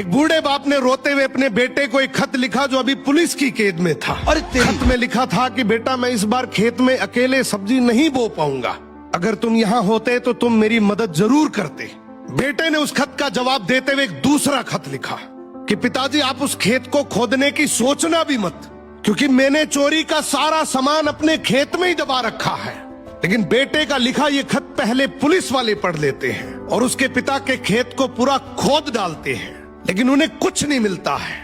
एक बूढ़े बाप ने रोते हुए अपने बेटे को एक खत लिखा जो अभी पुलिस की कैद में था। खत में लिखा था कि बेटा मैं इस बार खेत में अकेले सब्जी नहीं बो पाऊंगा, अगर तुम यहाँ होते तो तुम मेरी मदद जरूर करते। बेटे ने उस खत का जवाब देते हुए एक दूसरा खत लिखा कि पिताजी आप उस खेत को खोदने की सोचना भी मत, क्योंकि मैंने चोरी का सारा सामान अपने खेत में ही दबा रखा है। लेकिन बेटे का लिखा ये खत पहले पुलिस वाले पढ़ लेते हैं और उसके पिता के खेत को पूरा खोद डालते हैं, लेकिन उन्हें कुछ नहीं मिलता है।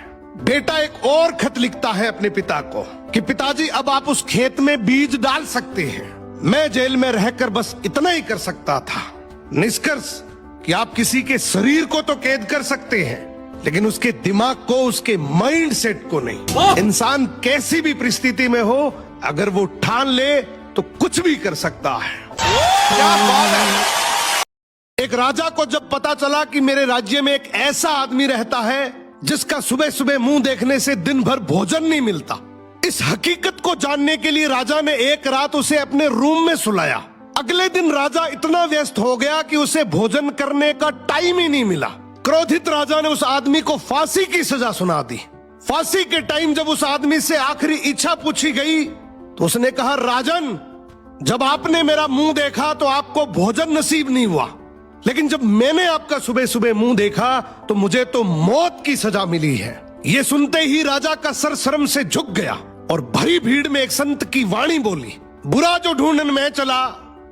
बेटा एक और खत लिखता है अपने पिता को कि पिताजी अब आप उस खेत में बीज डाल सकते हैं। मैं जेल में रहकर बस इतना ही कर सकता था। निष्कर्ष कि आप किसी के शरीर को तो कैद कर सकते हैं, लेकिन उसके दिमाग को, उसके माइंड सेट को नहीं। इंसान कैसी भी परिस्थिति में हो, अगर वो ठान ले तो कुछ भी कर सकता है। क्या बात है। एक राजा को जब पता चला कि मेरे राज्य में एक ऐसा आदमी रहता है जिसका सुबह सुबह मुंह देखने से दिन भर भोजन नहीं मिलता, इस हकीकत को जानने के लिए राजा ने एक रात उसे अपने रूम में सुलाया। अगले दिन राजा इतना व्यस्त हो गया कि उसे भोजन करने का टाइम ही नहीं मिला। क्रोधित राजा ने उस आदमी को फांसी की सजा सुना दी। फांसी के टाइम जब उस आदमी से आखिरी इच्छा पूछी गई तो उसने कहा, राजन जब आपने मेरा मुंह देखा तो आपको भोजन नसीब नहीं हुआ, लेकिन जब मैंने आपका सुबह सुबह मुंह देखा तो मुझे तो मौत की सजा मिली है। ये सुनते ही राजा का सर शर्म से झुक गया और भरी भीड़ में एक संत की वाणी बोली, बुरा जो ढूंढन में चला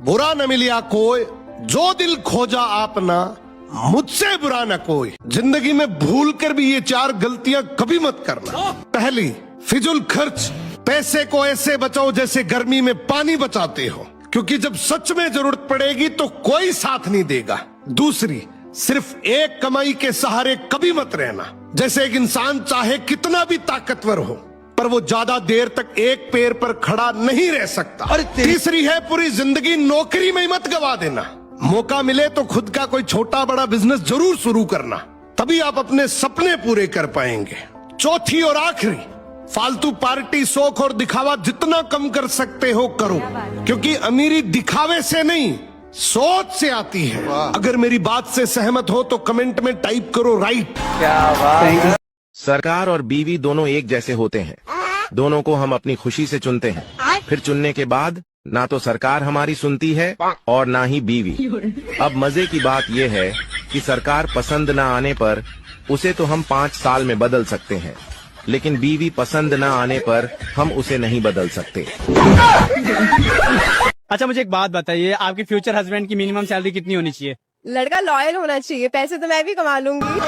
बुरा न मिलिया कोई, जो दिल खोजा आपना मुझसे बुरा न कोई। जिंदगी में भूल कर भी ये 4 गलतियां कभी मत करना। पहली, फिजूल खर्च, पैसे को ऐसे बचाओ जैसे गर्मी में पानी बचाते हो, क्योंकि जब सच में जरूरत पड़ेगी तो कोई साथ नहीं देगा। दूसरी, सिर्फ एक कमाई के सहारे कभी मत रहना। जैसे एक इंसान चाहे कितना भी ताकतवर हो, पर वो ज्यादा देर तक एक पैर पर खड़ा नहीं रह सकता। तीसरी है, पूरी जिंदगी नौकरी में ही मत गवा देना। मौका मिले तो खुद का कोई छोटा बड़ा बिजनेस जरूर शुरू करना, तभी आप अपने सपने पूरे कर पाएंगे। चौथी और आखिरी, फालतू पार्टी, शौक और दिखावा जितना कम कर सकते हो करो, क्योंकि अमीरी दिखावे से नहीं सोच से आती है। अगर मेरी बात से सहमत हो तो कमेंट में टाइप करो राइट। क्या बात। सरकार और बीवी दोनों एक जैसे होते हैं, दोनों को हम अपनी खुशी से चुनते हैं, फिर चुनने के बाद ना तो सरकार हमारी सुनती है और ना ही बीवी। अब मजे की बात यह है कि सरकार पसंद न आने पर उसे तो हम 5 साल में बदल सकते हैं, लेकिन बीवी पसंद न आने पर हम उसे नहीं बदल सकते। अच्छा मुझे एक बात बताइए, आपके फ्यूचर हस्बैंड की मिनिमम सैलरी कितनी होनी चाहिए? लड़का लॉयल होना चाहिए, पैसे तो मैं भी कमा लूंगी।